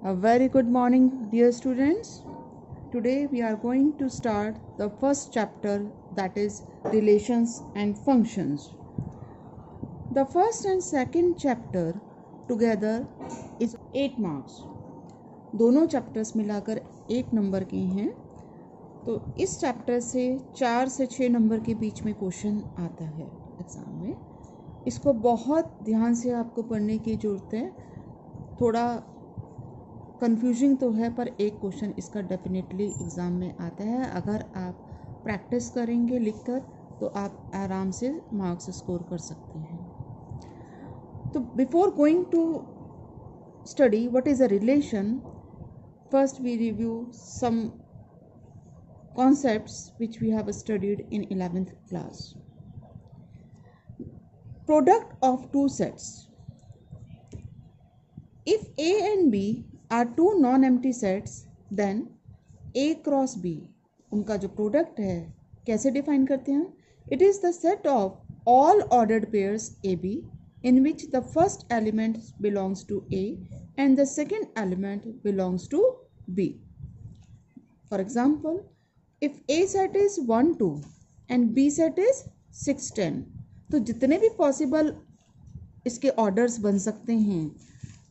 A very good morning, dear students. Today we are going to start the first chapter, that is relations and functions. The first and second chapter together is 8 marks. दोनों chapters मिलाकर 1 number के हैं। तो इस chapter से 4 से 6 number के बीच में क्वेश्चन आता है एग्ज़ाम में। इसको बहुत ध्यान से आपको पढ़ने की ज़रूरत है। थोड़ा कंफ्यूजिंग तो है, पर एक क्वेश्चन इसका डेफिनेटली एग्ज़ाम में आता है। अगर आप प्रैक्टिस करेंगे लिखकर तो आप आराम से मार्क्स स्कोर कर सकते हैं। तो before going to study what is a relation, first we review some concepts which we have studied in 11th class. Product of two sets. If A and B are two non-empty sets, then A cross B, उनका जो product है कैसे define करते हैं? It is the set of all ordered pairs AB in which the first element belongs to A and the second element belongs to B. For example, if A set is 1 2 and B set is 6 10, तो जितने भी possible इसके orders बन सकते हैं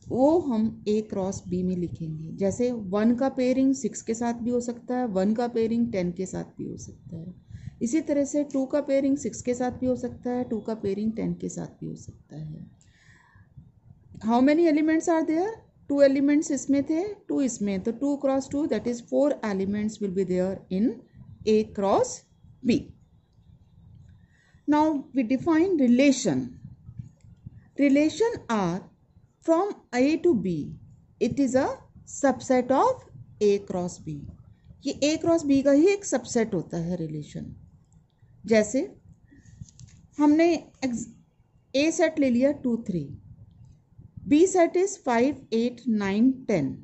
वो हम A cross B में लिखेंगे। जैसे 1 का पेयरिंग 6 के साथ भी हो सकता है, 1 का पेयरिंग 10 के साथ भी हो सकता है। इसी तरह से 2 का पेयरिंग 6 के साथ भी हो सकता है, 2 का पेयरिंग 10 के साथ भी हो सकता है। How many elements are there? 2 elements इसमें थे, 2 इसमें, तो 2 cross 2 that is 4 elements will be there in A cross B. Now we define relation. Relation are from A to B. It is a subset of A cross B. ये A cross B का ही एक subset होता है relation. जैसे हमने A set ले लिया 2 3, B set is 5 8 9 10,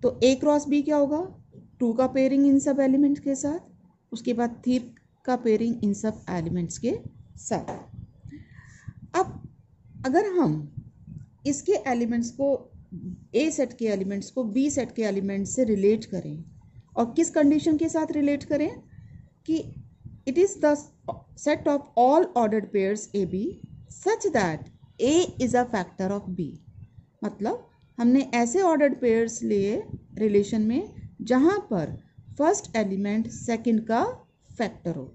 तो A क्रॉस B क्या होगा? 2 का पेयरिंग इन सब एलिमेंट्स के साथ, उसके बाद 3 का पेयरिंग इन सब एलिमेंट्स के साथ। अब अगर हम इसके एलिमेंट्स को A सेट के एलिमेंट्स को B सेट के एलिमेंट्स से रिलेट करें, और किस कंडीशन के साथ रिलेट करें कि it is the set of all ordered pairs a B such that A is a factor of B। मतलब हमने ऐसे ऑर्डर्ड पेयर्स लिए रिलेशन में जहाँ पर फर्स्ट एलिमेंट सेकंड का फैक्टर हो।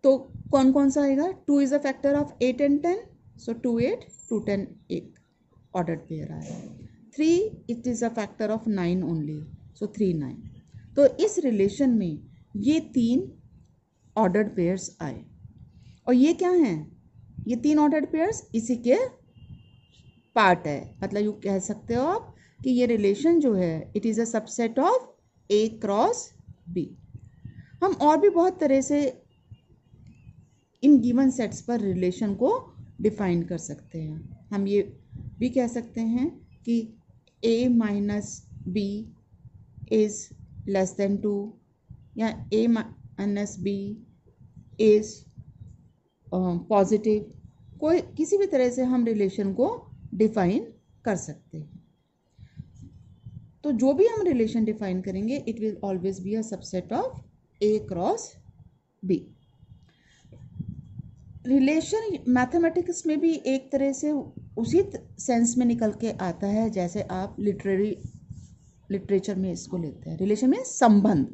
तो कौन कौन सा आएगा? 2 is a factor of 8 and 10, so 2 8 2 10 एक ऑर्डर्ड पेयर आया। 3 it is a factor of 9 only, so 3 9। तो इस रिलेशन में ये 3 ऑर्डर्ड पेयर्स आए, और ये क्या हैं? ये 3 ऑर्डर्ड पेयर्स इसी के पार्ट है। मतलब यू कह सकते हो आप कि ये रिलेशन जो है it is a subset of A cross B। हम और भी बहुत तरह से इन गिवन सेट्स पर रिलेशन को डिफाइन कर सकते हैं। हम ये भी कह सकते हैं कि A minus B is less than 2, या A minus B is positive. कोई किसी भी तरह से हम रिलेशन को डिफाइन कर सकते हैं। तो जो भी हम रिलेशन डिफाइन करेंगे it will always be a subset of A cross B। Relation mathematics में भी एक तरह से उसी सेंस में निकल के आता है जैसे आप लिटरेचर में इसको लेते हैं। रिलेशन में संबंध,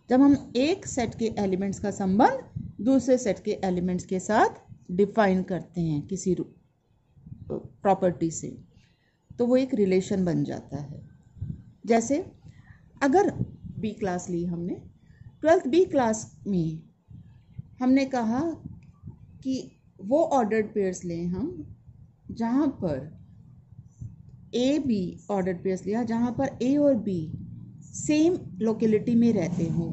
जब हम एक सेट के एलिमेंट्स का संबंध दूसरे सेट के एलिमेंट्स के साथ डिफाइन करते हैं किसी प्रॉपर्टी से, तो वो एक रिलेशन बन जाता है। जैसे अगर बी क्लास ली हमने, 12th बी क्लास में हमने कहा कि वो ऑर्डर्ड पेयर्स लें हम जहाँ पर ए बी ऑर्डर्ड पेयर्स लिया जहाँ पर ए और बी सेम लोकेलिटी में रहते हों।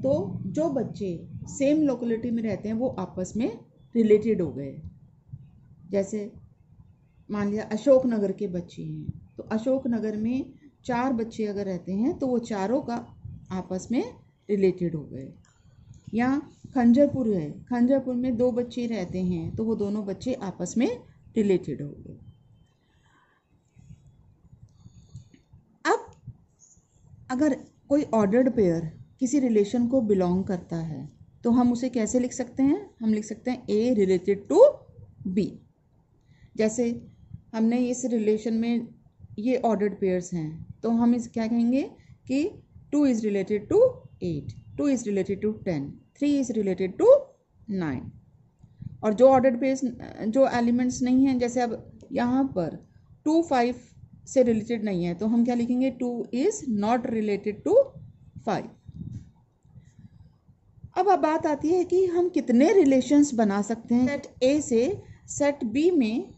तो जो बच्चे सेम लोकेलिटी में रहते हैं वो आपस में रिलेटेड हो गए। जैसे मान लिया अशोक नगर के बच्चे हैं, तो अशोक नगर में 4 बच्चे अगर रहते हैं तो वो चारों का आपस में रिलेटेड हो गए। या खंजरपुर है, खंजरपुर में 2 बच्चे रहते हैं तो वो दोनों बच्चे आपस में रिलेटेड हो गए। अगर कोई ऑर्डर्ड पेयर किसी रिलेशन को बिलोंग करता है तो हम उसे कैसे लिख सकते हैं? हम लिख सकते हैं ए रिलेटेड टू बी। जैसे हमने इस रिलेशन में ये ऑर्डर्ड पेयर्स हैं तो हम इस क्या कहेंगे कि 2 is related to 8, 2 is related to 10, 3 is related to 9। और जो ऑर्डर्ड पेयर्स जो एलिमेंट्स नहीं हैं, जैसे अब यहाँ पर 2 5 से रिलेटेड नहीं है तो हम क्या लिखेंगे? 2 इज़ नॉट रिलेटेड टू 5। अब बात आती है कि हम कितने रिलेशंस बना सकते हैं सेट ए से सेट बी में,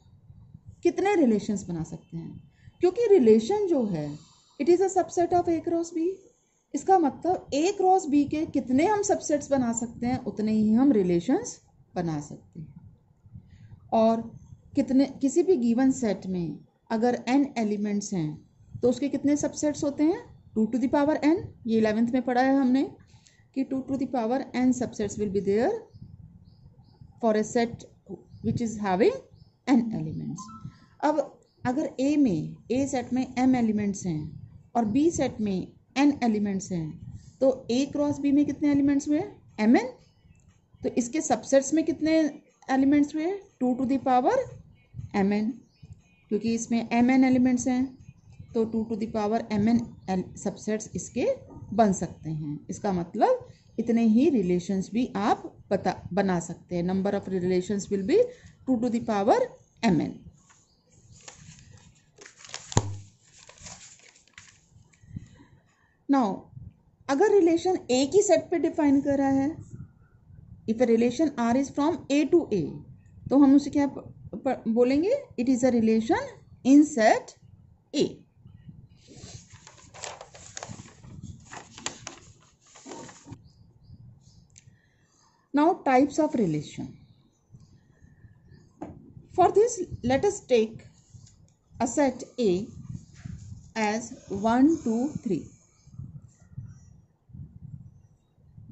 कितने रिलेशंस बना सकते हैं? क्योंकि रिलेशन जो है it is a subset of A cross B. इसका मतलब ए क्रॉस बी के कितने हम सबसेट्स बना सकते हैं उतने ही हम रिलेशंस बना सकते हैं। और कितने, किसी भी गिवन सेट में अगर n एलिमेंट्स हैं तो उसके कितने सबसेट्स होते हैं? 2 टू द पावर n। ये 11th में पढ़ा है हमने कि 2 to the power n subsets will be there for a set which is having n elements. अब अगर ए सेट में m एलिमेंट्स हैं और b सेट में n एलिमेंट्स हैं तो a क्रॉस b में कितने एलिमेंट्स हुए? mn। तो इसके सबसेट्स में कितने एलिमेंट्स हुए? 2 टू द पावर mn, क्योंकि इसमें mn एलिमेंट्स हैं तो 2 to the power mn subsets इसके बन सकते हैं। इसका मतलब इतने ही रिलेशंस भी आप बना सकते हैं। Number of relations will be 2 to the power mn। Now अगर रिलेशन एक ही सेट पे डिफाइन कर रहा है, if a relation R is from A to A, तो हम उसे क्या बोलेंगे? It is a relation in set A. Now types of relation. For this let us take a set A as 1 2 3.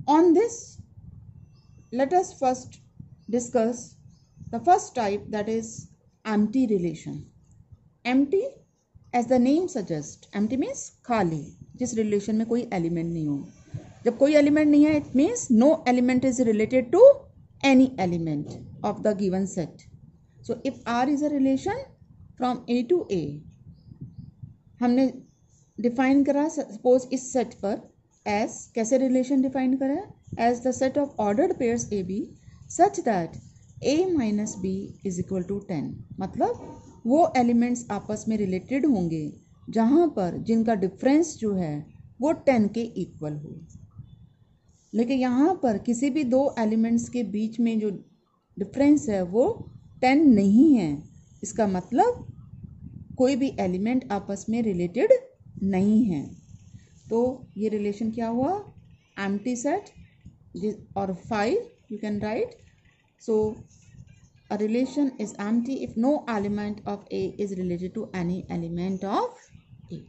On this, let us first discuss the first type, that is empty relation. Empty, as the name suggests, empty means खाली, जिस relation में कोई element नहीं हो। जब कोई element नहीं है, it means no element is related to any element of the given set. So if R is a relation from A to A, हमने डिफाइन करा सपोज इस सेट पर एज, कैसे रिलेशन डिफाइन करा? As the set of ordered pairs a B such that a minus b is equal to 10। मतलब वो elements आपस में रिलेटेड होंगे जहाँ पर जिनका डिफरेंस जो है वो 10 के इक्वल हो। लेकिन यहाँ पर किसी भी दो एलिमेंट्स के बीच में जो डिफरेंस है वो 10 नहीं है। इसका मतलब कोई भी एलिमेंट आपस में रिलेटेड नहीं है। तो ये रिलेशन क्या हुआ? Empty set. और 5 you can write, so a relation is empty if no element of A is related to any element of A.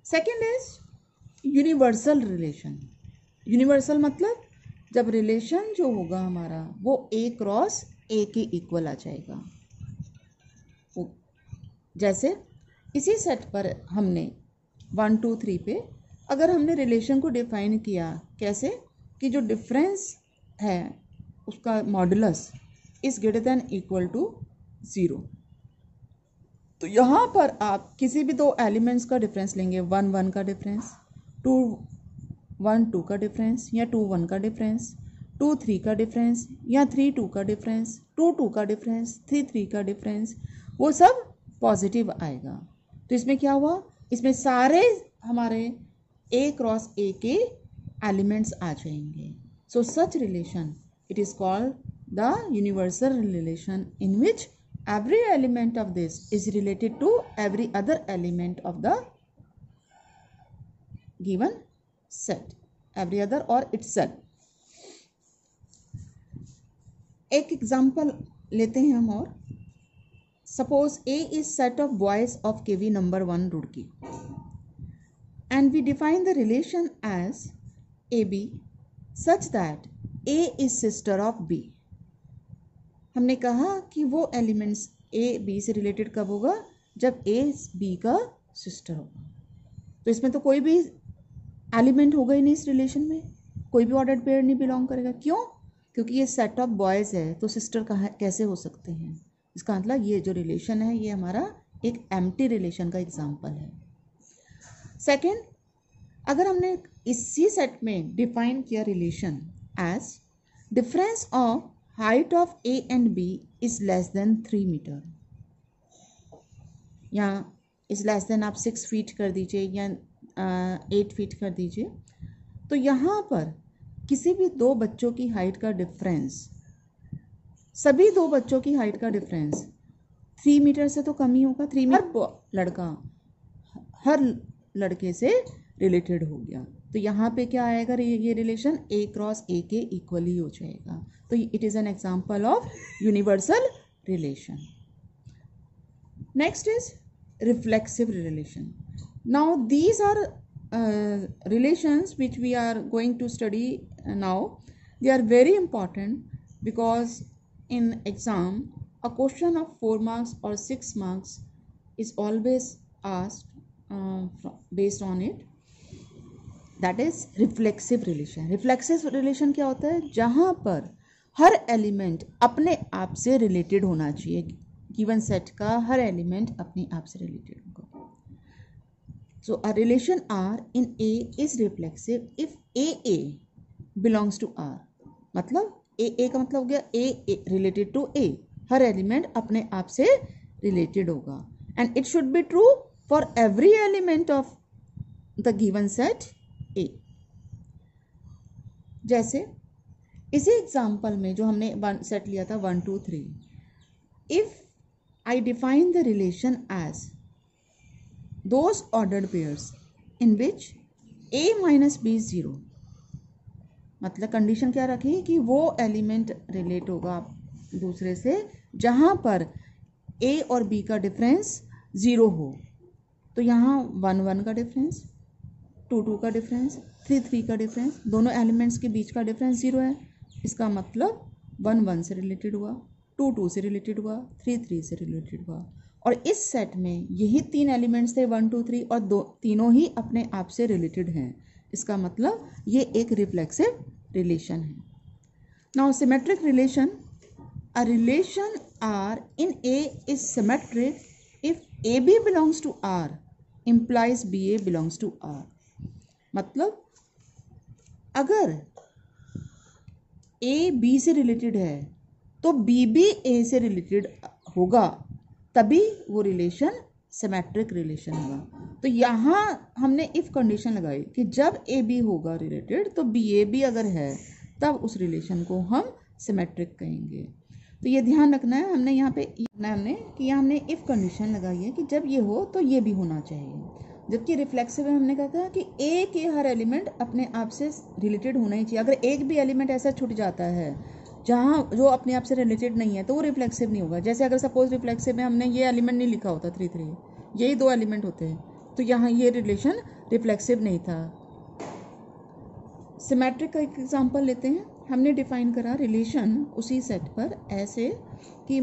Second is universal relation. Universal मतलब जब रिलेशन जो होगा हमारा वो ए क्रॉस ए के इक्वल आ जाएगा। जैसे इसी सेट पर हमने 1 2 3 पे अगर हमने रिलेशन को डिफाइन किया कैसे कि जो डिफरेंस है उसका modulus is greater than equal to 0, तो यहाँ पर आप किसी भी दो एलिमेंट्स का डिफरेंस लेंगे, 1 1 का डिफरेंस, 2 1 2 का डिफरेंस, या 2 1 का डिफरेंस, 2 3 का डिफरेंस, या 3 2 का डिफरेंस, 2 2 का डिफरेंस, 3 3 का डिफरेंस, वो सब पॉजिटिव आएगा। तो इसमें क्या हुआ? इसमें सारे हमारे ए क्रॉस ए के एलिमेंट्स आ जाएंगे। So such relation it is called the universal relation in which every element of this is related to every other element of the given set, every other or itself. एक example लेते हैं हम और suppose A is set of boys of KV number 1 Roorkee and we define the relation as AB such that A is sister of B. हमने कहा कि वो elements A B से रिलेटेड कब होगा? जब ए बी का सिस्टर होगा। तो इसमें तो कोई भी एलिमेंट होगा ही नहीं, इस रिलेशन में कोई भी ऑर्डर्ड पेयर नहीं बिलोंग करेगा। क्यों? क्योंकि ये सेट ऑफ बॉयज़ है, तो सिस्टर कहाँ कैसे हो सकते हैं? इसका मतलब ये जो रिलेशन है ये हमारा एक एम्प्टी रिलेशन का एग्जाम्पल है। सेकेंड, अगर हमने इसी सेट में डिफाइन किया relation as difference of height of A and B is less than 3 metre, या इज लेस देन आप 6 फीट कर दीजिए या 8 फीट कर दीजिए, तो यहाँ पर किसी भी दो बच्चों की हाइट का डिफरेंस, सभी दो बच्चों की हाइट का डिफरेंस 3 मीटर से तो कम ही होगा। 3 मीटर लड़का हर लड़के से रिलेटेड हो गया, तो यहाँ पे क्या आएगा, ये रिलेशन ए क्रॉस ए के इक्वल ही हो जाएगा। तो it is an example of universal relation. Next is reflexive relation. Now these are relations which we are going to study now. They are very important because in exam a question of 4 marks or 6 marks is always asked based on it. That is reflexive relation. Reflexive relation क्या होता है? जहाँ पर हर element अपने आप से related होना चाहिए, गिवन सेट का हर एलिमेंट अपने आप से रिलेटेड होगा। So a relation R in A is reflexive if a belongs to R. मतलब ए का मतलब हो गया ए रिलेटेड टू ए, हर एलिमेंट अपने आप से रिलेटेड होगा, and it should be true for every element of the given set A. जैसे इसी एग्जाम्पल में जो हमने सेट लिया था 1 2 3, if I define the relation as those ordered pairs in which A minus B is 0, मतलब condition क्या रखी कि वो एलिमेंट रिलेट होगा दूसरे से जहाँ पर A और B का डिफरेंस 0 हो। तो यहाँ 1 1 का डिफरेंस, 2 2 का डिफरेंस, 3 3 का डिफरेंस, दोनों एलिमेंट्स के बीच का डिफरेंस 0 है। इसका मतलब 1 1 से रिलेटेड हुआ, 2 2 से रिलेटेड हुआ, 3 3 से रिलेटेड हुआ। और इस सेट में यही 3 एलिमेंट्स थे 1 2 3, और तीनों ही अपने आप से रिलेटेड हैं। इसका मतलब ये एक रिफ्लेक्सिव रिलेशन है। Now symmetric relation, a relation R in A is symmetric if a b belongs to R implies b a belongs to R. मतलब अगर ए बी से रिलेटेड है तो बी भी ए से रिलेटेड होगा, तभी वो रिलेशन सिमेट्रिक रिलेशन होगा। तो यहाँ हमने इफ कंडीशन लगाई कि जब ए बी होगा रिलेटेड तो बी ए बी अगर है तब उस रिलेशन को हम सिमेट्रिक कहेंगे। तो ये ध्यान रखना है, हमने यहाँ पे कि यहाँ हमने इफ कंडीशन लगाई है कि जब ये हो तो ये भी होना चाहिए। जबकि रिफ्लेक्सिव में हमने कहा था कि ए के हर एलिमेंट अपने आप से रिलेटेड होना ही चाहिए। अगर एक भी एलिमेंट ऐसा छूट जाता है जहाँ जो अपने आप से रिलेटेड नहीं है तो वो रिफ्लेक्सिव नहीं होगा। जैसे अगर सपोज रिफ्लेक्सिव में हमने ये एलिमेंट नहीं लिखा होता 3 3, यही 2 एलिमेंट होते हैं, तो यहाँ ये रिलेशन रिफ्लेक्सिव नहीं था। सिमेट्रिक का एक एग्जांपल लेते हैं। हमने डिफाइन करा रिलेशन उसी सेट पर ऐसे कि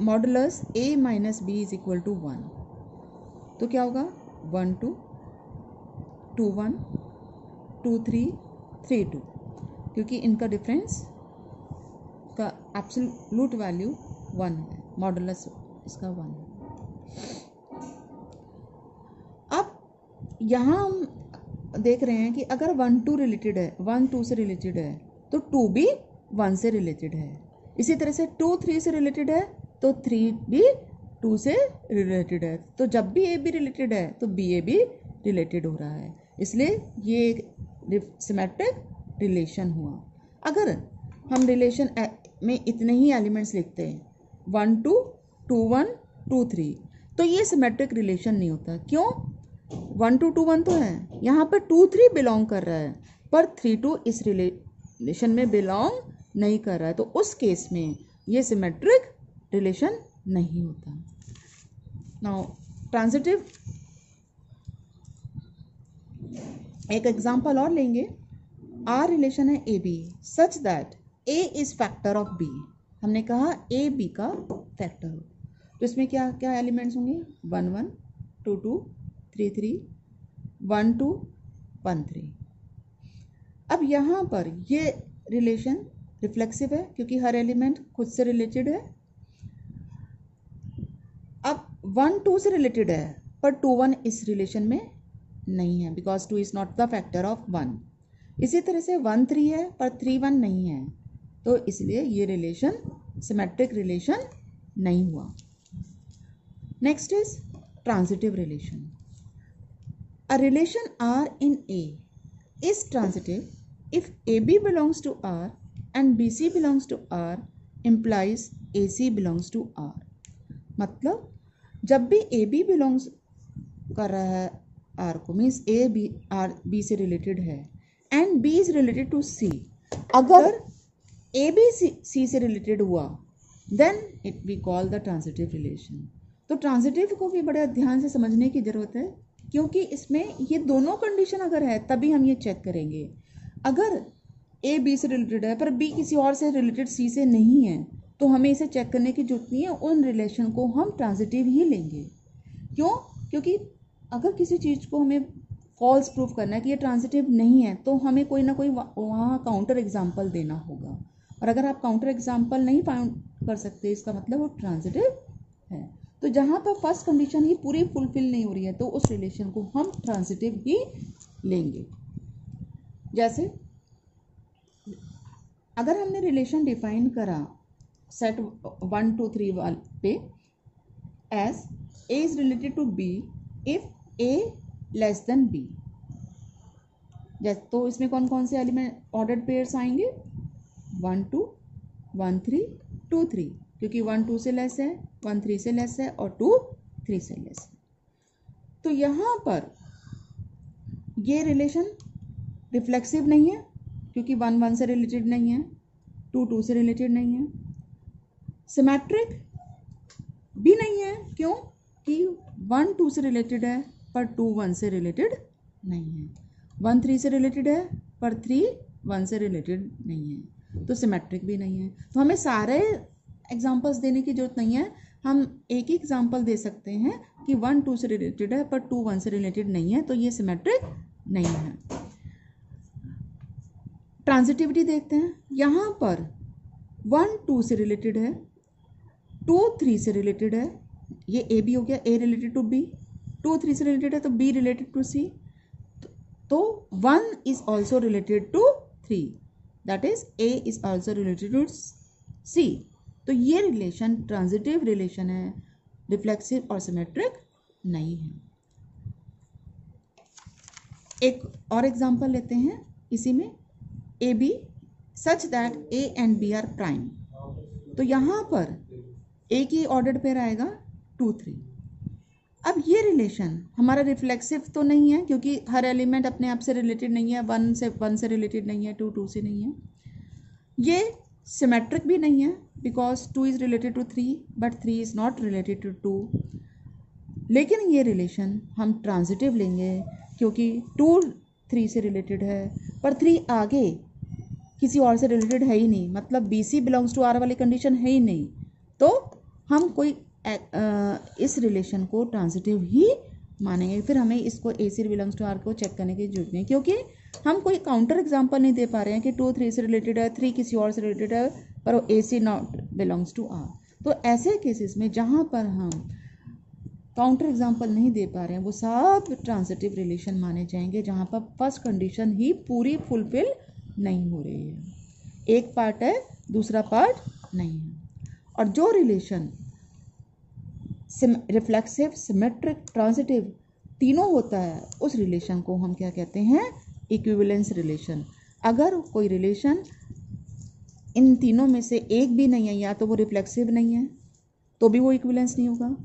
modulus a minus b is equal to 1, तो क्या होगा 1 2 2 1 2 3 3 2, क्योंकि इनका डिफरेंस का एब्सोल्यूट वैल्यू 1 है, मॉडुलस इसका 1 है। अब यहाँ हम देख रहे हैं कि अगर 1 2 रिलेटेड है, 1 2 से रिलेटेड है तो 2 भी 1 से रिलेटेड है। इसी तरह से 2 3 से रिलेटेड है तो 3 भी 2 से रिलेटेड है। तो जब भी ए बी रिलेटेड है तो बी ए भी रिलेटेड हो रहा है, इसलिए ये एक सिमेट्रिक रिलेशन हुआ। अगर हम रिलेशन में इतने ही एलिमेंट्स लिखते हैं 1 2 2 1 2 3, तो ये सिमेट्रिक रिलेशन नहीं होता। क्यों? 1 2 2 1 तो है, यहाँ पर 2 3 बिलोंग कर रहा है, पर 3 2 इस रिलेशन में बिलोंग नहीं कर रहा है, तो उस केस में ये सिमेट्रिक रिलेशन नहीं होता। नाउ ट्रांजिटिव, एक एग्जांपल और लेंगे। आर रिलेशन है a B such that a is factor of b. हमने कहा ए बी का फैक्टर हो, तो इसमें क्या क्या एलिमेंट्स होंगे 1 1 2 2 3 3 1 2 1 3। अब यहाँ पर ये रिलेशन रिफ्लेक्सिव है क्योंकि हर एलिमेंट खुद से रिलेटेड है। अब 1 2 से रिलेटेड है पर 2 1 इस रिलेशन में नहीं है because 2 is not the factor of 1। इसी तरह से 1 3 है पर 3 1 नहीं है, तो इसलिए ये रिलेशन सिमेट्रिक रिलेशन नहीं हुआ। Next is transitive relation. A relation R in A is transitive if AB belongs to R and BC belongs to R implies AC belongs to R। मतलब जब भी AB belongs कर रहा है R को, means A B R B से related है and B is related to C, अगर A B C से रिलेटेड हुआ then it we call the transitive relation. तो ट्रांजिटिव को भी बड़े ध्यान से समझने की जरूरत है क्योंकि इसमें ये दोनों कंडीशन अगर है तभी हम ये चेक करेंगे। अगर A B से रिलेटेड है पर B किसी और से रिलेटेड C से नहीं है तो हमें इसे चेक करने की जरूरत नहीं है, उन रिलेशन को हम ट्रांजिटिव ही लेंगे। क्यों? क्योंकि अगर किसी चीज़ को हमें फॉल्स प्रूफ करना है कि ये ट्रांजिटिव नहीं है तो हमें कोई ना कोई वहाँ काउंटर एग्जाम्पल देना होगा, और अगर आप काउंटर एग्जाम्पल नहीं फाइंड कर सकते इसका मतलब वो ट्रांजिटिव है। तो जहाँ पर फर्स्ट कंडीशन ही पूरी फुलफिल नहीं हो रही है तो उस रिलेशन को हम ट्रांजिटिव ही लेंगे। जैसे अगर हमने रिलेशन डिफाइन करा सेट 1 2 3 वाल पे as A is related to B if A less than B, तो इसमें कौन कौन से एलिमेंट ऑर्डर्ड पेयर्स आएंगे? 1 2 1 3 2 3, क्योंकि 1 2 से लेस है, 1 3 से लेस है और 2 3 से लेस है। तो यहाँ पर ये रिलेशन रिफ्लेक्सिव नहीं है क्योंकि 1 1 से रिलेटेड नहीं है, 2 2 से रिलेटेड नहीं है। सिमेट्रिक भी नहीं है, क्यों? कि 1 2 से रिलेटेड है पर 2 1 से रिलेटेड नहीं है, 1 3 से रिलेटेड है पर 3 1 से रिलेटेड नहीं है, तो सिमेट्रिक भी नहीं है। तो हमें सारे एग्जांपल्स देने की जरूरत नहीं है, हम एक ही एग्जांपल दे सकते हैं कि 1 2 से रिलेटेड है पर 2 1 से रिलेटेड नहीं है, तो ये सिमेट्रिक नहीं है। ट्रांजिटिविटी देखते हैं। यहाँ पर 1 2 से रिलेटेड है, 2 3 से रिलेटेड है, ये ए बी हो गया, ए रिलेटेड टू बी, 2 3 से रिलेटेड है तो बी रिलेटेड टू सी, तो 1 is also related to 3, that is A is also related to C. तो ये रिलेशन ट्रांजिटिव रिलेशन है, रिफ्लेक्सिव और सिमेट्रिक नहीं है। एक और एग्जांपल लेते हैं इसी में, A B such that A and B are prime. तो यहाँ पर ए की ऑर्डर्ड पेयर आएगा 2 3। अब ये रिलेशन हमारा रिफ्लेक्सिव तो नहीं है क्योंकि हर एलिमेंट अपने आप से रिलेटेड नहीं है, 1 से रिलेटेड नहीं है, 2 2 से नहीं है। ये सिमेट्रिक भी नहीं है because 2 is related to 3 but 3 is not related to 2। लेकिन ये रिलेशन हम ट्रांजिटिव लेंगे क्योंकि 2 3 से रिलेटेड है पर 3 आगे किसी और से रिलेटेड है ही नहीं, मतलब BC बिलोंग्स टू R वाली कंडीशन है ही नहीं, तो हम कोई इस रिलेशन को ट्रांजिटिव ही मानेंगे। फिर हमें इसको AC बिलोंग्स टू R को चेक करने की जरूरत नहीं, क्योंकि हम कोई काउंटर एग्जांपल नहीं दे पा रहे हैं कि 2 3 से रिलेटेड है, 3 किसी और से रिलेटेड है पर वो AC not belongs to R। तो ऐसे केसेस में जहाँ पर हम काउंटर एग्जांपल नहीं दे पा रहे हैं वो सब ट्रांजिटिव रिलेशन माने जाएंगे, जहाँ पर फर्स्ट कंडीशन ही पूरी फुलफिल नहीं हो रही है, एक पार्ट है दूसरा पार्ट नहीं है। और जो रिलेशन रिफ्लेक्सिव, सिमेट्रिक, ट्रांजिटिव तीनों होता है उस रिलेशन को हम क्या कहते हैं? Equivalence relation. अगर कोई रिलेशन इन तीनों में से एक भी नहीं है, या तो वो रिफ्लेक्सिव नहीं है तो भी वो इक्विवेलेंस नहीं होगा,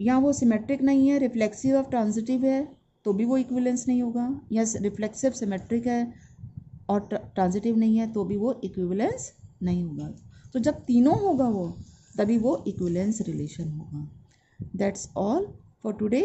या वो सिमेट्रिक नहीं है, रिफ्लेक्सिव और ट्रांजिटिव है तो भी वो इक्विवेलेंस नहीं होगा, या रिफ्लेक्सिव सिमेट्रिक है और ट्रांजिटिव नहीं है तो भी वो इक्विवेलेंस नहीं होगा। तो जब तीनों होगा वो तभी वो इक्विवेलेंस रिलेशन होगा। That's all for today.